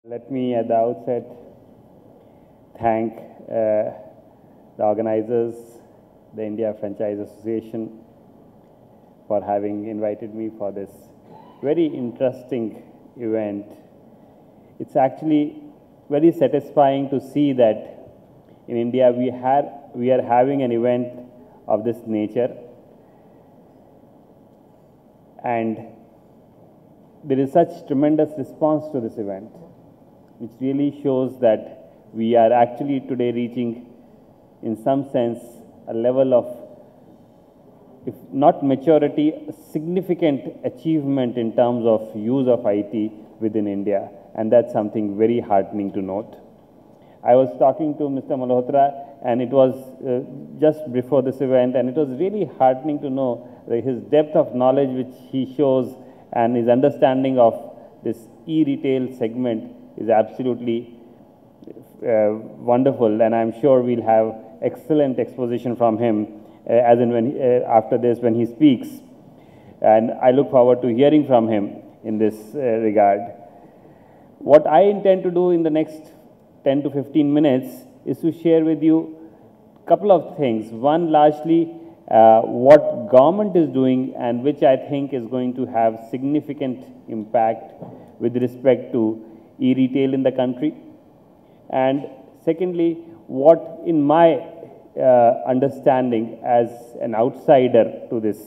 Let me at the outset thank the organizers, the India Franchise Association, for having invited me for this very interesting event. It's actually very satisfying to see that in India we are having an event of this nature, and there is such tremendous response to this event, which really shows that we are actually today reaching, in some sense, a level of, if not maturity, a significant achievement in terms of use of IT within India, and that's something very heartening to note. I was talking to Mr. Malhotra, and it was just before this event, and it was really heartening to know his depth of knowledge which he shows, and his understanding of this e-retail segment is absolutely wonderful, and I'm sure we'll have excellent exposition from him as in when after this when he speaks, and I look forward to hearing from him in this regard. What I intend to do in the next 10 to 15 minutes is to share with you a couple of things. One, largely what government is doing, and which I think is going to have significant impact with respect to e-retail in the country. And secondly, what in my understanding as an outsider to this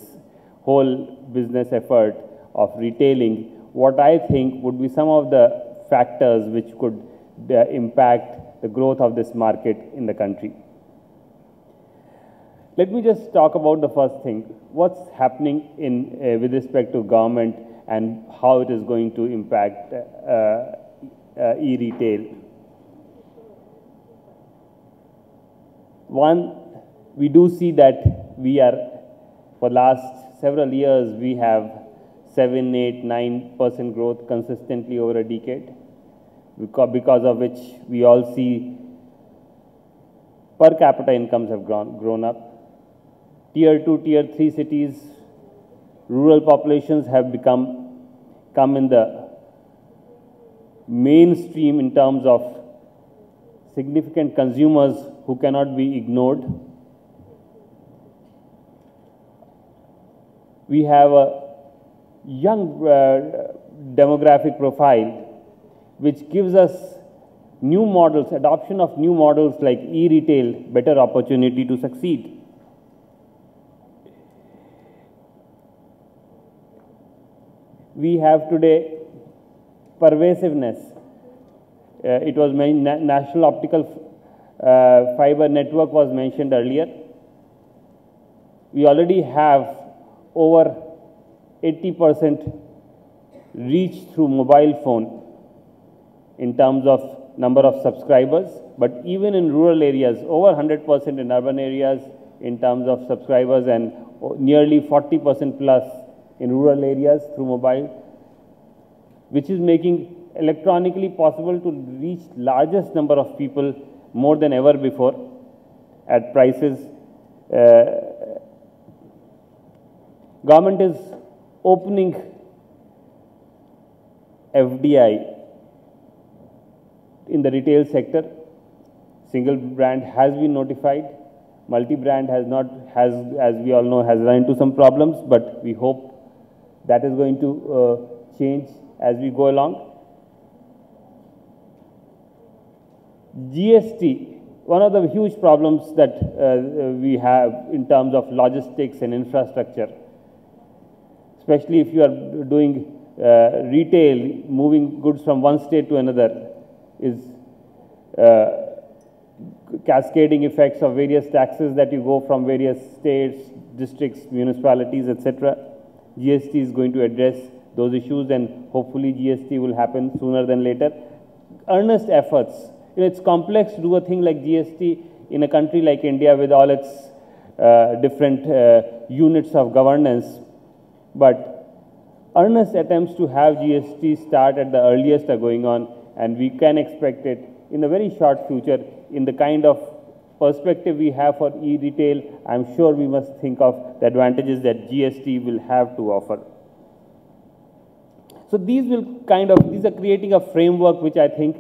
whole business effort of retailing, what I think would be some of the factors which could impact the growth of this market in the country. Let me just talk about the first thing, what's happening in with respect to government and how it is going to impact e-retail. One, we do see that we are, for last several years, we have 7, 8, 9% growth consistently over a decade, because of which we all see per capita incomes have grown up. Tier 2, Tier 3 cities, rural populations have come in the mainstream in terms of significant consumers who cannot be ignored. We have a young demographic profile which gives us new models, adoption of new models like e-retail, better opportunity to succeed. We have today pervasiveness. It was National Optical Fiber Network was mentioned earlier. We already have over 80% reach through mobile phone in terms of number of subscribers, but even in rural areas, over 100% in urban areas in terms of subscribers, and nearly 40% plus in rural areas through mobile, which is making electronically possible to reach largest number of people more than ever before at prices. Government is opening FDI in the retail sector. Single brand has been notified. Multi-brand has not, as we all know, has run into some problems, but we hope that is going to change as we go along. GST, one of the huge problems that we have in terms of logistics and infrastructure, especially if you are doing retail, moving goods from one state to another, is cascading effects of various taxes that you go from various states, districts, municipalities, etc. GST is going to address those issues, and hopefully GST will happen sooner than later. Earnest efforts. It's complex to do a thing like GST in a country like India with all its different units of governance, but earnest attempts to have GST start at the earliest are going on, and we can expect it in the very short future. In the kind of perspective we have for e-retail, I'm sure we must think of the advantages that GST will have to offer. So these are creating a framework which I think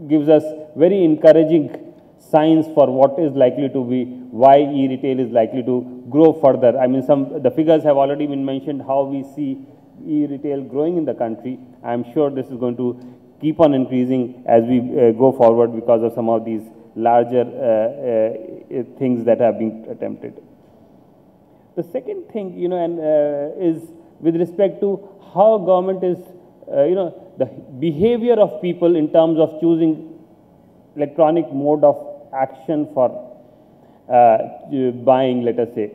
gives us very encouraging signs for what is likely to be, why e-retail is likely to grow further. I mean, the figures have already been mentioned, how we see e-retail growing in the country. I'm sure this is going to keep on increasing as we go forward because of some of these larger things that have been attempted. The second thing, is with respect to how government is, the behavior of people in terms of choosing electronic mode of action for buying, let us say.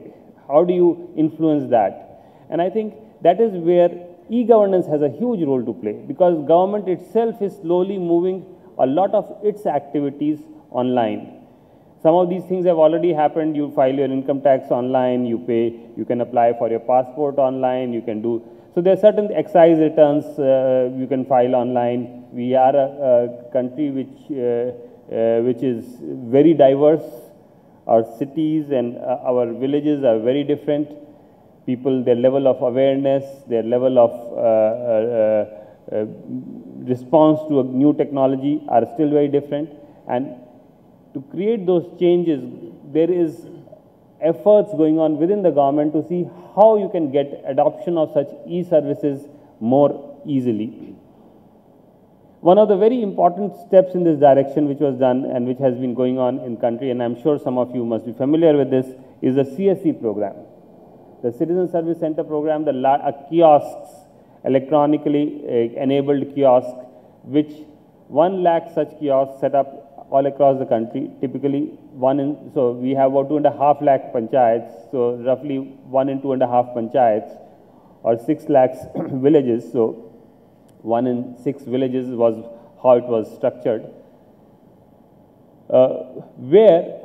How do you influence that? And I think that is where e-governance has a huge role to play, because government itself is slowly moving a lot of its activities online. Some of these things have already happened. You file your income tax online, you pay, you can apply for your passport online, you can do. So there are certain excise returns you can file online. We are a country which is very diverse. Our cities and our villages are very different. People, their level of awareness, their level of response to a new technology are still very different. And to create those changes, there is efforts going on within the government to see how you can get adoption of such e-services more easily. One of the very important steps in this direction which was done and which has been going on in country, and I'm sure some of you must be familiar with this, is the CSC program. The Citizen Service Center program, the kiosks, electronically enabled kiosks, which 1 lakh such kiosks set up all across the country, typically so we have about 2.5 lakh panchayats, so roughly 1 in 2.5 panchayats, or 6 lakhs villages, so 1 in 6 villages was how it was structured, where,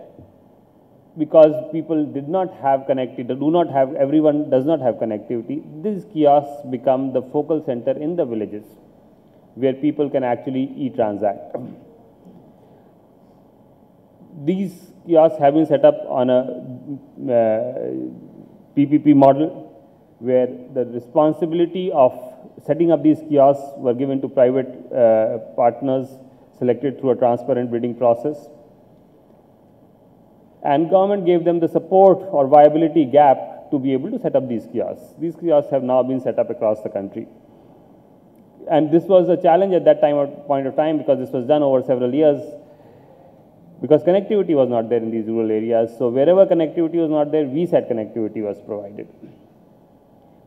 because people did not have connectivity, everyone does not have connectivity, these kiosks become the focal center in the villages, where people can actually e-transact. These kiosks have been set up on a PPP model, where the responsibility of setting up these kiosks were given to private partners selected through a transparent bidding process. And government gave them the support or viability gap to be able to set up these kiosks. These kiosks have now been set up across the country. And this was a challenge at that point of time, because this was done over several years, because connectivity was not there in these rural areas. So wherever connectivity was not there, VSAT connectivity was provided.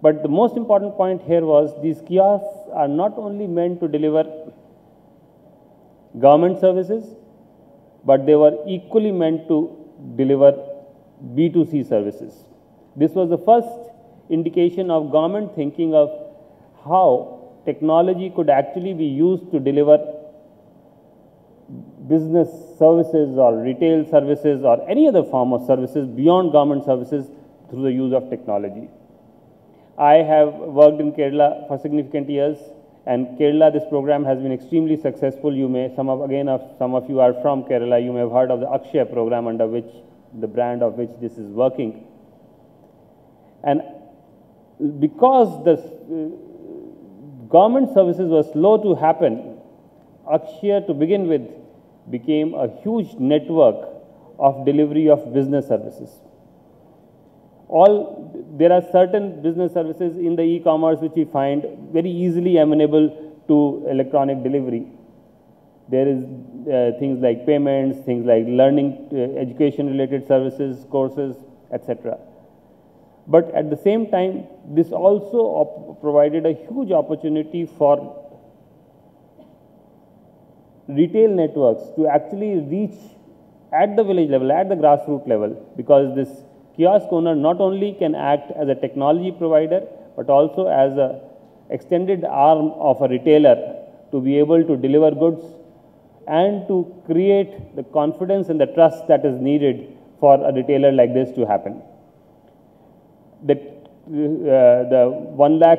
But the most important point here was these kiosks are not only meant to deliver government services, but they were equally meant to deliver B2C services. This was the first indication of government thinking of how technology could actually be used to deliver business services or retail services or any other form of services beyond government services through the use of technology. I have worked in Kerala for significant years, and Kerala, this program has been extremely successful. Some of you are from Kerala, you may have heard of the Akshaya program, under which the brand of which this is working. And because the government services were slow to happen, Akshaya to begin with became a huge network of delivery of business services. There are certain business services in the e-commerce which we find very easily amenable to electronic delivery. There is things like payments, things like learning, education-related services, courses, etc. But at the same time, this also provided a huge opportunity for retail networks to actually reach at the village level, at the grassroots level, because this kiosk owner not only can act as a technology provider, but also as an extended arm of a retailer to be able to deliver goods and to create the confidence and the trust that is needed for a retailer like this to happen. The 1 lakh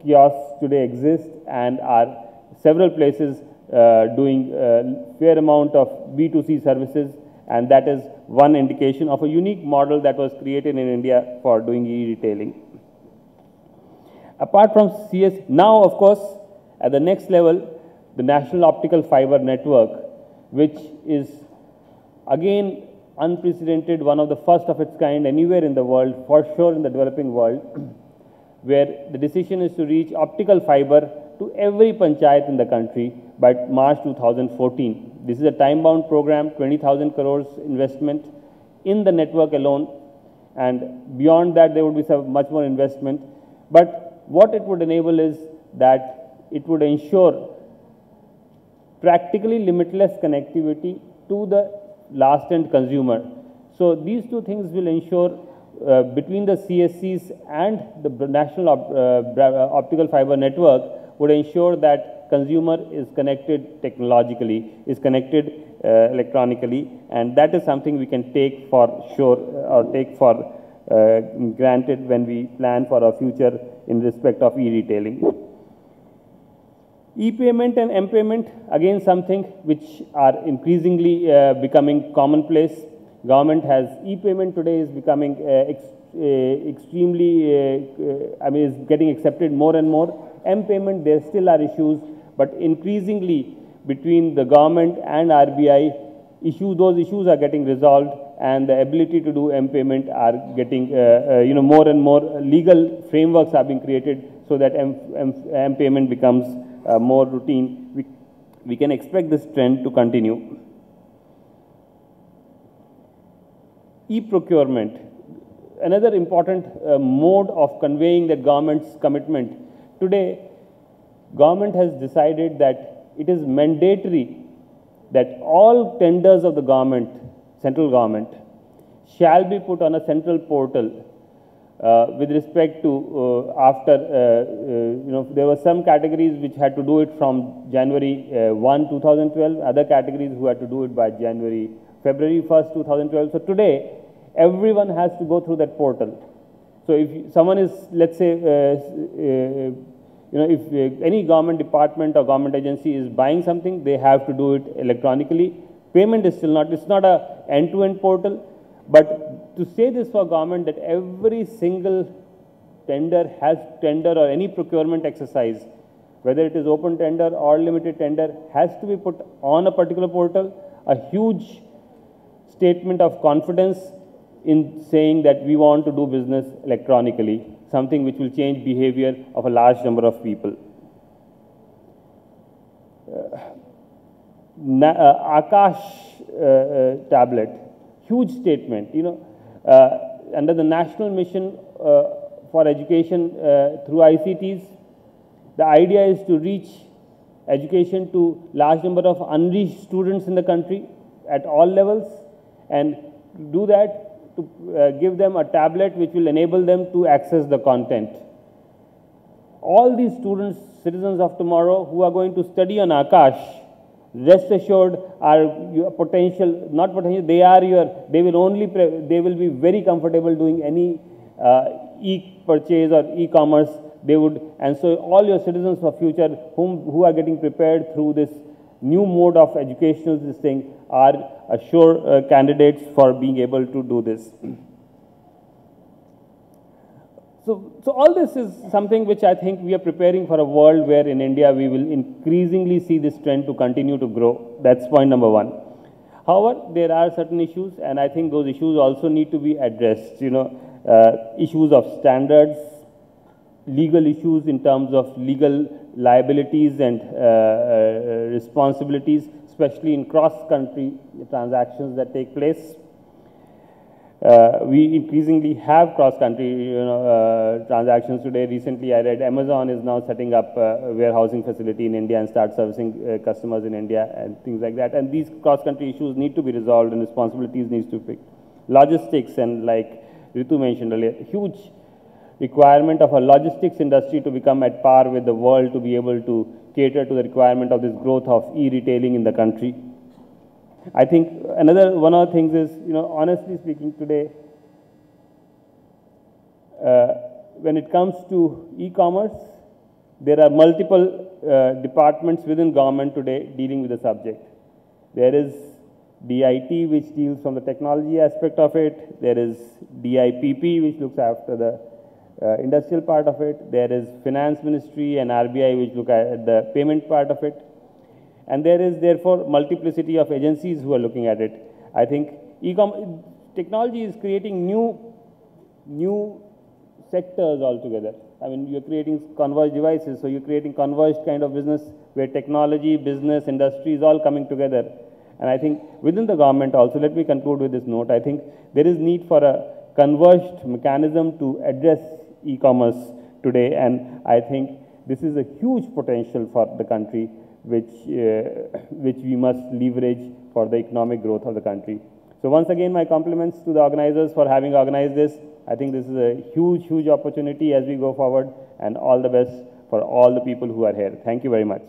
kiosks today exist and are several places doing a fair amount of B2C services, and that is one indication of a unique model that was created in India for doing e-retailing. Apart from CS, now of course, at the next level, the National Optical Fiber Network, which is again unprecedented, one of the first of its kind anywhere in the world, for sure in the developing world, where the decision is to reach optical fiber to every panchayat in the country by March 2014. This is a time-bound program, 20,000 crores investment in the network alone, and beyond that there would be some much more investment. But what it would enable is that it would ensure practically limitless connectivity to the last end consumer. So these two things will ensure between the CSCs and the National Optical Fiber Network would ensure that consumer is connected technologically, is connected electronically, and that is something we can take for sure or take for granted when we plan for our future in respect of e-retailing. E-payment and M-payment, again something which are increasingly becoming commonplace. Government has e-payment today is becoming extremely, is getting accepted more and more. M-payment, there still are issues, but increasingly between the government and RBI, those issues are getting resolved, and the ability to do M-payment are getting, more and more legal frameworks are being created so that M-payment becomes more routine. We can expect this trend to continue. E-procurement, another important mode of conveying the government's commitment. Today, government has decided that it is mandatory that all tenders of the government, central government, shall be put on a central portal. With respect to there were some categories which had to do it from January 1, 2012, other categories who had to do it by February 1st, 2012. So today, everyone has to go through that portal. So if someone is, let's say, if any government department or government agency is buying something, they have to do it electronically. Payment is still not, it's not a end-to-end portal. But to say this for government that every single tender or any procurement exercise, whether it is open tender or limited tender, has to be put on a particular portal, a huge statement of confidence in saying that we want to do business electronically, something which will change behavior of a large number of people. Akash tablet. Huge statement, under the national mission for education through ICTs, the idea is to reach education to large number of unreached students in the country at all levels, and do that to give them a tablet which will enable them to access the content. All these students, citizens of tomorrow who are going to study on Akash, rest assured are your potential, not potential, they will be very comfortable doing any e-purchase or e-commerce. They would, and so all your citizens of future who are getting prepared through this new mode of educational are sure candidates for being able to do this. So all this is something which I think we are preparing for a world where in India we will increasingly see this trend to continue to grow. That's point number one. However, there are certain issues, and I think those issues also need to be addressed. Issues of standards, legal issues in terms of legal liabilities and responsibilities, especially in cross-country transactions that take place. We increasingly have cross-country transactions today. Recently, I read Amazon is now setting up a warehousing facility in India and start servicing customers in India and things like that. And these cross-country issues need to be resolved and responsibilities needs to be picked. Logistics, and like Ritu mentioned earlier, huge requirement of a logistics industry to become at par with the world to be able to cater to the requirement of this growth of e-retailing in the country. I think one of the things is, honestly speaking today, when it comes to e-commerce, there are multiple departments within government today dealing with the subject. There is DIT, which deals from the technology aspect of it. There is DIPP, which looks after the industrial part of it. There is finance ministry and RBI which look at the payment part of it. And there is therefore multiplicity of agencies who are looking at it. I think technology is creating new sectors altogether. I mean, you're creating converged devices, so you're creating converged kind of business where technology, business, industry is all coming together. And I think within the government also, let me conclude with this note, I think there is need for a converged mechanism to address e-commerce today, and I think this is a huge potential for the country which we must leverage for the economic growth of the country. So once again, my compliments to the organizers for having organized this. I think this is a huge opportunity as we go forward, and all the best for all the people who are here. Thank you very much.